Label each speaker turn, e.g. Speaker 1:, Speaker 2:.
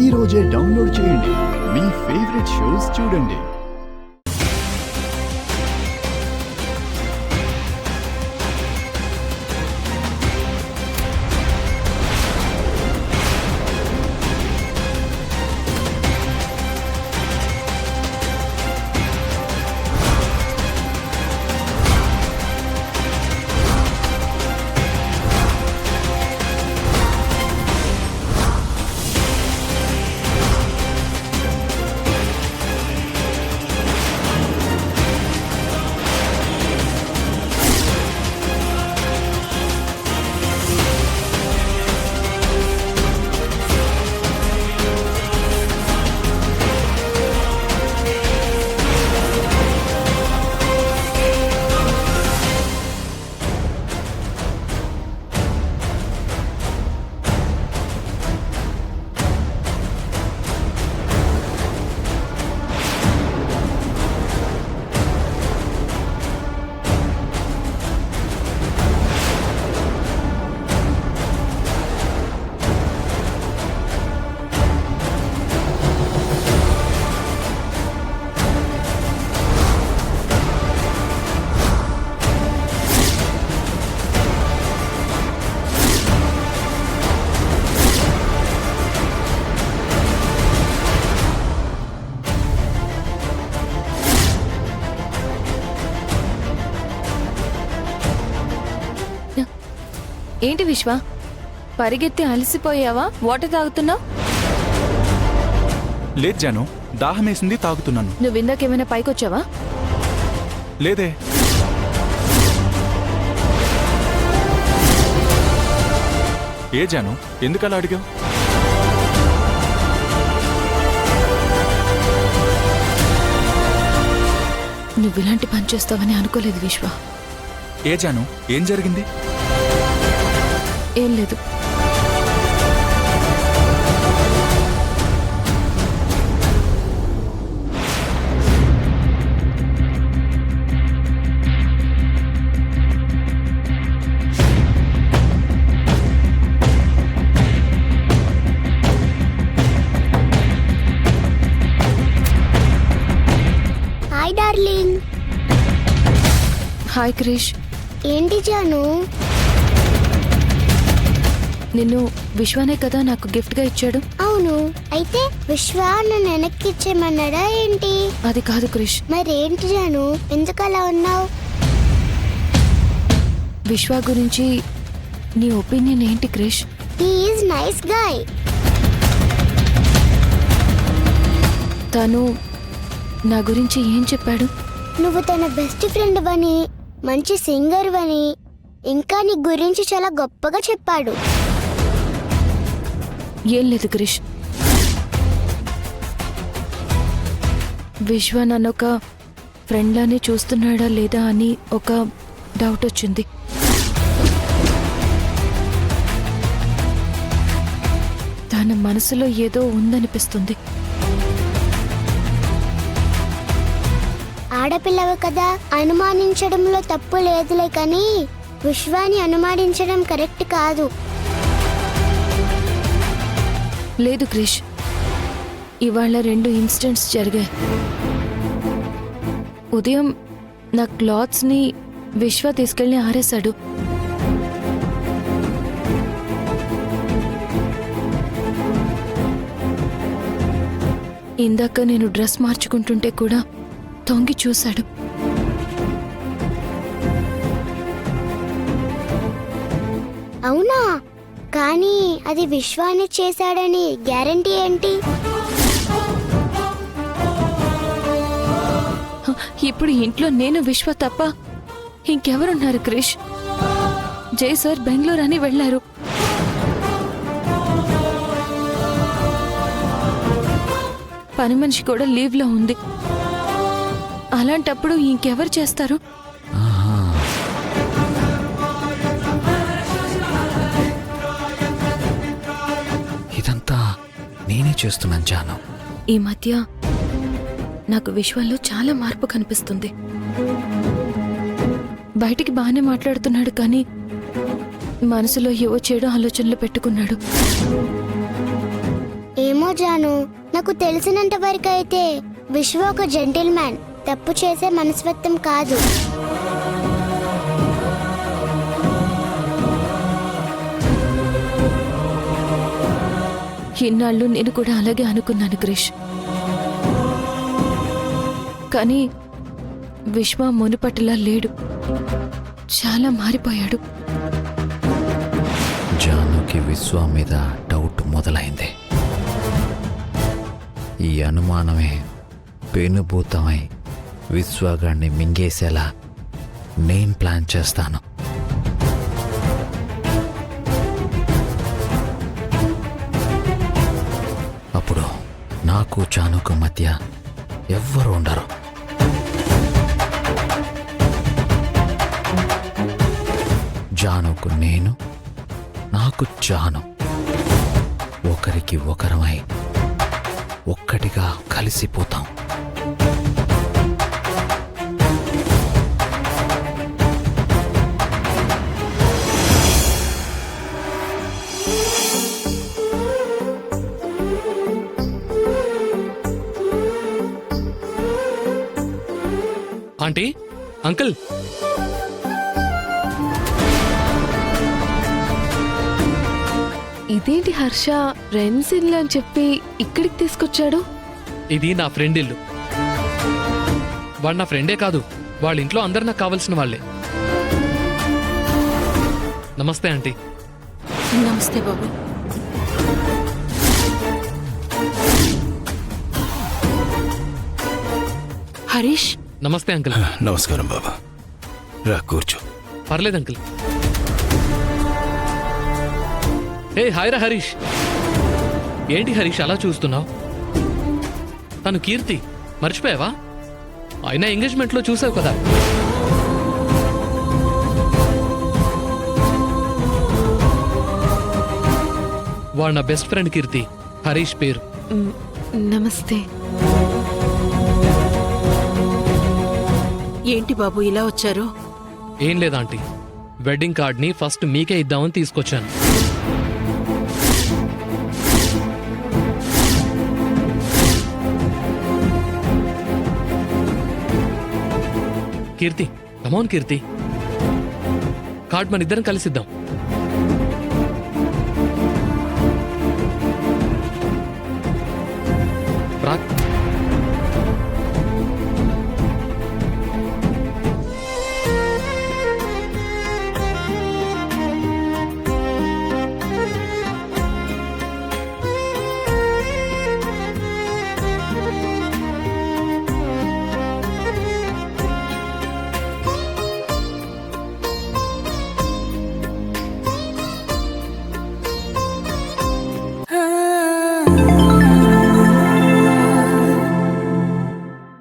Speaker 1: ఈ రోజే డౌన్లోడ్ చేయండి. మీ ఫేవరెట్ షోస్ చూడండి.
Speaker 2: ఏంటి విశ్వ, పరిగెత్తి అలసిపోయావా? వాటర్ తాగుతున్నావు?
Speaker 3: లేదు జాను, దాహమేసింది, తాగుతున్నాను.
Speaker 2: నువ్వు ఇందాకేమైనా పైకొచ్చావా?
Speaker 3: లేదే. ఏ జాను, ఎందుకలా అడిగావు?
Speaker 2: నువ్వు ఇలాంటి పని చేస్తావని అనుకోలేదు విశ్వ.
Speaker 3: ఏ జాను, ఏం జరిగింది?
Speaker 2: ఏం లేదు.
Speaker 4: Hi darling.
Speaker 2: హాయ్ క్రిష్.
Speaker 4: ఏంటి జాను?
Speaker 2: నిన్ను విశ్వానే కదా నాకు గిఫ్ట్ గా ఇచ్చాడు.
Speaker 4: అవును, అయితే విశ్వ నన్ను వెనక్కి ఇచ్చేయమన్నాడా ఏంటి?
Speaker 2: అది కాదు క్రిష్.
Speaker 4: మరేంటి జాను, ఎందుకు అలా ఉన్నావు?
Speaker 2: విశ్వ గురించి నీ ఒపీనియన్ ఏంటి Krish?
Speaker 4: He is nice guy.
Speaker 2: తను నా గురించి ఏం చెప్పాడు?
Speaker 4: నువ్వు తన బెస్ట్ ఫ్రెండ్ అని, మంచి సింగర్ అని, ఇంకా నీ గురించి చాలా గొప్పగా చెప్పాడు.
Speaker 2: ఏం లేదు క్రిష్. విశ్వ నన్ను ఒక ఫ్రెండ్ లానే చూస్తున్నాడా లేదా అని ఒక డౌట్ వచ్చింది. తన మనసులో ఏదో ఉందనిపిస్తుంది.
Speaker 4: ఆడపిల్లవు కదా, అనుమానించడంలో తప్పు లేదులే, కానీ విశ్వాన్ని అనుమానించడం కరెక్ట్ కాదు.
Speaker 2: లేదు క్రిష్, ఇవాళ 2 ఇన్సిడెంట్స్ జరిగాయి. ఉదయం నా క్లాత్స్ని విశ్వ తీసుకెళ్ళి ఆరేశాడు. ఇందాక నేను డ్రెస్ మార్చుకుంటుంటే కూడా తొంగి చూశాడు.
Speaker 4: అవునా? కానీ అది విశ్వాన్ని చేశాడని గ్యారంటీ ఏంటి?
Speaker 2: ఇప్పుడు ఇంట్లో నేను విశ్వ తప్ప ఇంకెవరున్నారు క్రిష్? జై సార్ బెంగళూరు అని వెళ్లారు. పని మనిషి కూడా లీవ్ లో ఉంది. అలాంటప్పుడు ఇంకెవరు చేస్తారు?
Speaker 5: ఇదంతా నేనే చేస్తున్నాను జాను.
Speaker 2: ఈ మధ్య నాకు విశ్వంలో చాలా మార్పు కనిపిస్తుంది. బయటికి బాగానే మాట్లాడుతున్నాడు, కానీ మనసులో ఏవో చెడు ఆలోచనలు పెట్టుకున్నాడు.
Speaker 4: ఏమో జాను, నాకు తెలిసినంత వరకు అయితే విశ్వ ఒక జెంటిల్మ్యాన్, తప్పు చేసే మనస్తత్వం కాదు.
Speaker 2: ఇన్నాళ్ళు నేను కూడా అలాగే అనుకున్నాను క్రిష్. కానీ విశ్వ మునుపటిలా లేడు, చాలా మారిపోయాడు.
Speaker 5: జానుకి విశ్వ మీద డౌట్ మొదలైంది. ఈ అనుమానమే పెనుభూతమై విశ్వగాడిని మింగేసేలా నేను ప్లాన్ చేస్తాను. అప్పుడు నాకు జానుకు మధ్య ఎవ్వరు ఉండరు. జానుకు నేను, నాకు జాను, ఒకరికి ఒకరమై ఒక్కటిగా కలిసిపోతాం.
Speaker 6: ఆంటీ, అంకుల్,
Speaker 7: ఇదేంటి హర్ష ఫ్రెండ్స్ ఇల్లు అని చెప్పి ఇక్కడికి తీసుకొచ్చాడు?
Speaker 6: ఇది నా ఫ్రెండ్ ఇల్లు. వాడు నా ఫ్రెండే కాదు, వాళ్ళ ఇంట్లో అందరు నాకు కావాల్సిన వాళ్ళే. నమస్తే ఆంటీ.
Speaker 2: నమస్తే బాబు. హరీష్.
Speaker 6: నమస్తే అంకుల్.
Speaker 8: నమస్కారం బాబా, రా కూర్చో.
Speaker 6: పర్లేదు అంకుల్. ఏ హాయ్ రా హరీష్. ఏంటి హరీష్ అలా చూస్తున్నావు? తను కీర్తి, మర్చిపోయావా? అయినా ఎంగేజ్మెంట్లో చూసావు కదా. వాడు నా బెస్ట్ ఫ్రెండ్ కీర్తి, హరీష్ పేరు.
Speaker 7: నమస్తే.
Speaker 9: ఏంటి బాబు ఇలా వచ్చారు?
Speaker 6: ఏం లేదాంటీ, వెడ్డింగ్ కార్డ్ని ఫస్ట్ మీకే ఇద్దామని తీసుకొచ్చాను. కీర్తి, కమాన్ కీర్తి, కార్డ్ మన ఇద్దరం కలిసిద్దాం.